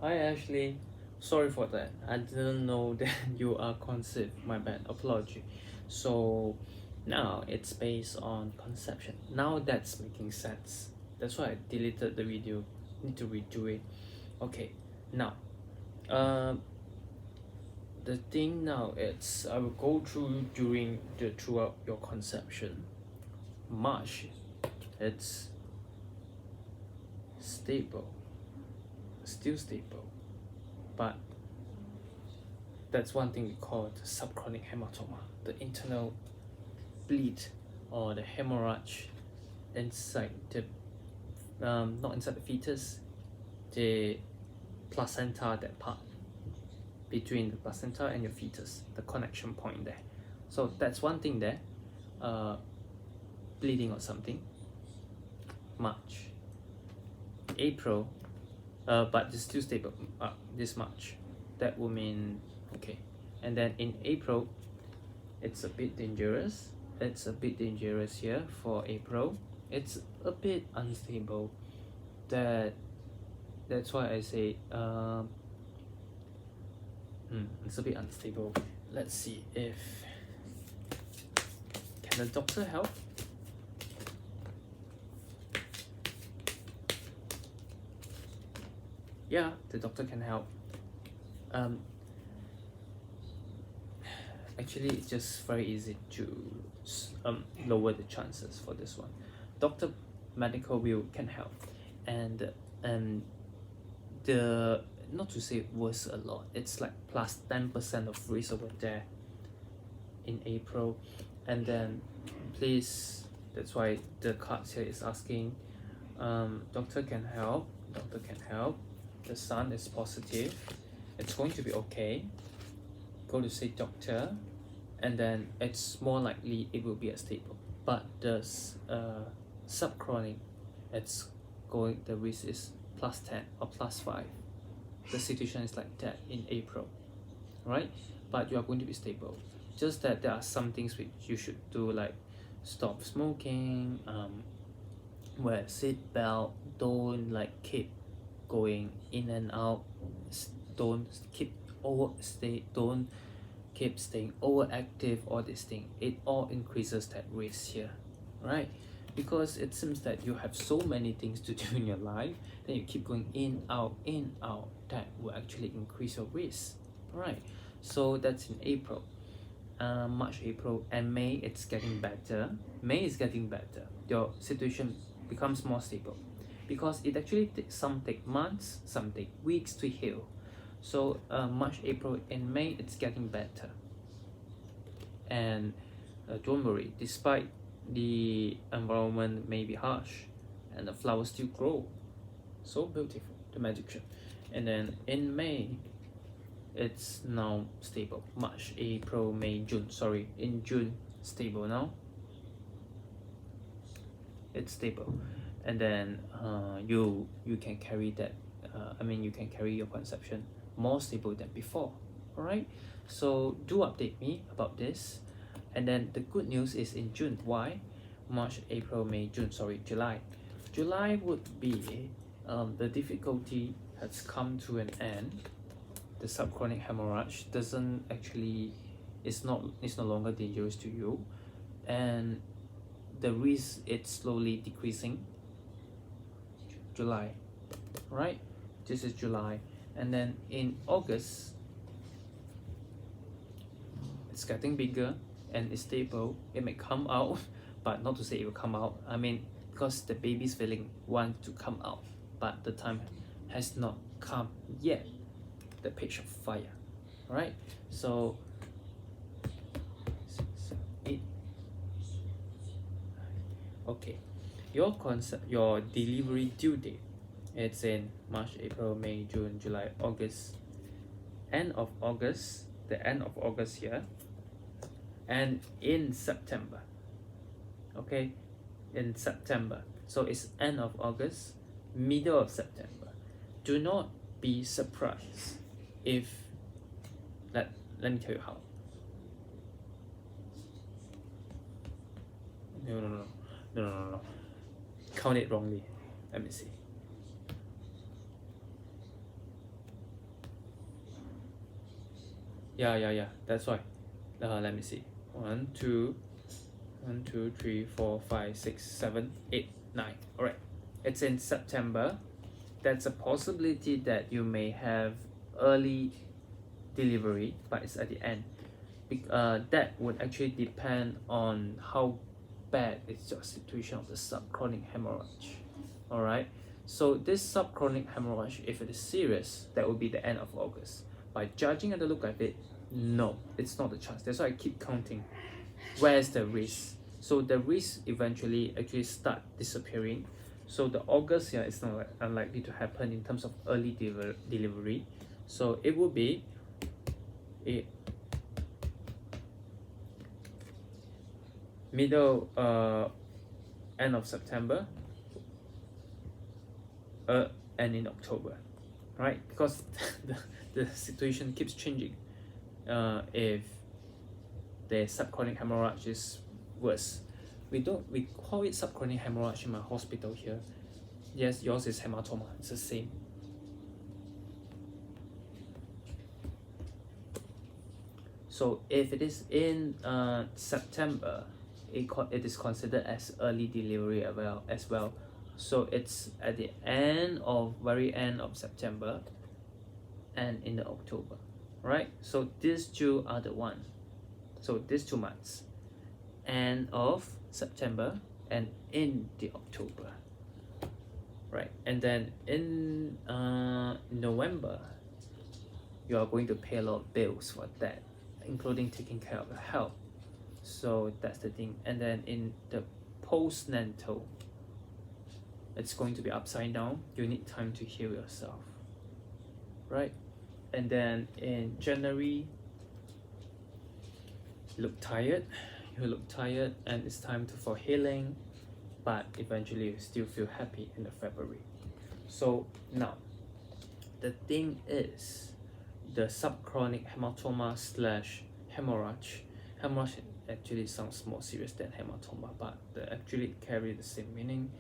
Hi Ashley, sorry for that. I didn't know that you are conceived. My bad. Apology. So now it's based on conception. Now that's making sense. That's why I deleted the video. Need to redo it. Okay. Now, uh, the thing now it's I will go through during the throughout your conception. March, it's stable, still stable, but that's one thing we call the subchorionic hematoma, the internal bleed or the hemorrhage inside the not inside the fetus, the placenta, that part between the placenta and your fetus, the connection point there. So that's one thing there, bleeding or something. March, April, but it's still stable. This March, that will mean okay. And then in April, it's a bit dangerous. It's a bit dangerous here for April. It's a bit unstable. That's why I say it's a bit unstable. Let's see if can the doctor help. Yeah, the doctor can help. Actually, it's just very easy to lower the chances for this one. Doctor medical view can help, and the not to say worse a lot. It's like plus 10% of risk over there in April, and then please. That's why the cards here is asking. Doctor can help. Doctor can help. The sun is positive. It's going to be okay. Go to see doctor, and then it's more likely it will be a stable. But the subchronic, it's going, the risk is plus 10 or plus 5. The situation is like that in April, right? But you are going to be stable. Just that there are some things which you should do, like stop smoking, wear seat belt, don't like keep going in and out, don't keep don't keep staying overactive, all this thing. It all increases that risk here, right? Because it seems that you have so many things to do in your life, then you keep going in out, that will actually increase your risk, right? So that's in April. March, April, and May, it's getting better. May is getting better. Your situation becomes more stable because it actually takes some take months, some take weeks to heal. So March, April, and May, it's getting better. And don't worry, despite the environment may be harsh, and the flowers still grow. So beautiful, the magic show. And then in May, it's now stable. March, April, May, June. Sorry, in June, stable now. It's stable, and then you can carry that. You can carry your conception more stable than before. All right. So do update me about this, and then the good news is in June. Why? March, April, May, June. Sorry, July. July would be the difficulty has come to an end. The subchorionic hemorrhage doesn't actually, it's no longer dangerous to you, and the risk, it's slowly decreasing. July, right? This is July. And then in August, it's getting bigger and it's stable. It may come out, but not to say it will come out. Because the baby's feeling want to come out, but the time has not come yet. The page of fire, right? So 6, 7, 8. Okay, your delivery due date, it's in March, April, May, June, July, August. End of August, the end of August here, and in September. Okay, in September. So it's end of August, middle of September. Do not be surprised if let me tell you how. No. Count it wrongly. Let me see. Yeah, that's why. Let me see. 1 2 1 2 3 4 5 6 7 8 9. All right, it's in September. That's a possibility that you may have early delivery, but it's at the end. That would actually depend on how bad is your situation of the subchorionic hemorrhage. All right, so this subchorionic hemorrhage, if it is serious, that will be the end of August. By judging at the look of it, no, it's not the chance. That's why I keep counting. Where's the risk? So the risk eventually actually start disappearing. So the August here is not unlikely to happen in terms of early delivery. So it will be middle end of September and in October, right? Because the situation keeps changing. If the subchorionic hemorrhage is worse, we call it subchorionic hemorrhage in my hospital here. Yes, yours is hematoma, it's the same. So if it is in September, it is considered as early delivery as well. So it's at the very end of September and in the October, right? So these two are the one. So these 2 months, end of September and in the October, right? And then in November, you are going to pay a lot of bills for that, including taking care of your health. So that's the thing. And then in the postnatal, it's going to be upside down. You need time to heal yourself, right? And then in January, you look tired, and it's time for healing, but eventually you still feel happy in the February. So now, the thing is, the subchorionic hematoma / hemorrhage actually sounds more serious than hematoma, but they actually carry the same meaning.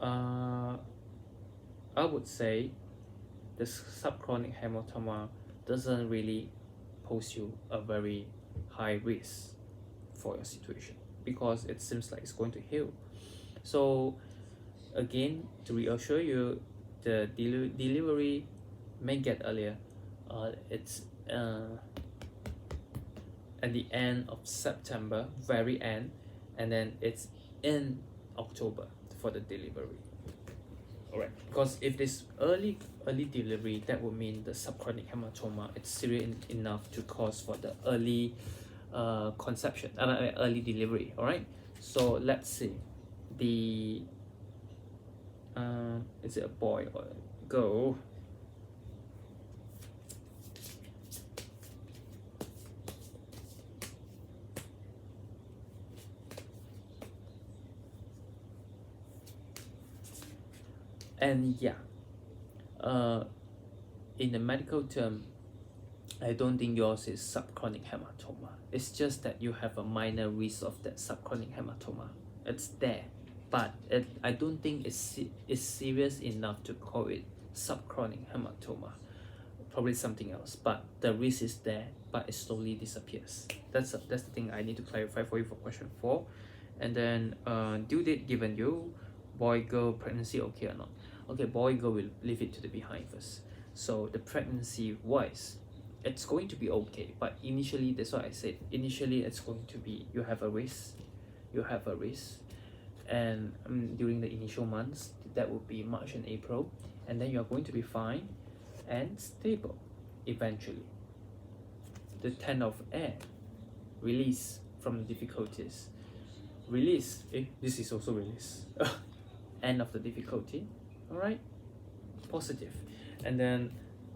I would say the subchorionic hematoma doesn't really pose you a very high risk for your situation because it seems like it's going to heal. So again, to reassure you, the delivery may get earlier. It's at the end of September, very end, and then it's in October for the delivery. Alright, because if this early delivery, that would mean the subchorionic hematoma it's serious enough to cause for the early conception, early delivery. Alright, so let's see. The is it a boy or a girl? And yeah, in the medical term, I don't think yours is subchorionic hematoma. It's just that you have a minor risk of that subchorionic hematoma. It's there, but I don't think it's serious enough to call it subchorionic hematoma. Probably something else, but the risk is there, but it slowly disappears. That's the thing I need to clarify for you for question 4. And then due date given you, boy, girl, pregnancy, okay or not? Okay, boy, girl, we'll leave it to the behind first. So the pregnancy wise, it's going to be okay, but initially, that's what I said, initially it's going to be, you have a risk, and during the initial months, that would be March and April, and then you're going to be fine and stable eventually. The 10 of air, release from the difficulties, release, this is also release. End of the difficulty. All right, positive. And then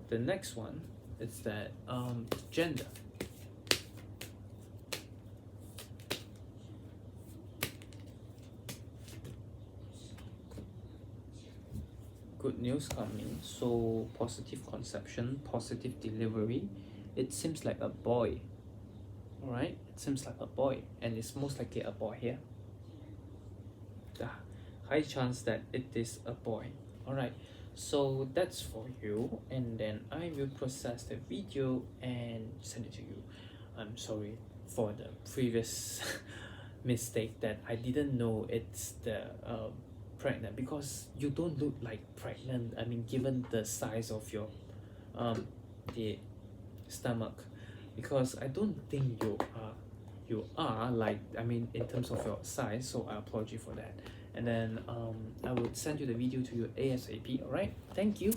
the next one is that gender. Good news coming. So positive conception, positive delivery. It seems like a boy. All right, it seems like a boy, and it's most likely a boy here. The high chance that it is a boy. All right, So that's for you, and then I will process the video and send it to you. I'm sorry for the previous mistake that I didn't know it's the pregnant, because you don't look like pregnant. I mean, given the size of your the stomach, because I don't think you are like, I mean, in terms of your size. So I apologize for that, and then I would send you the video to you ASAP. All right, thank you.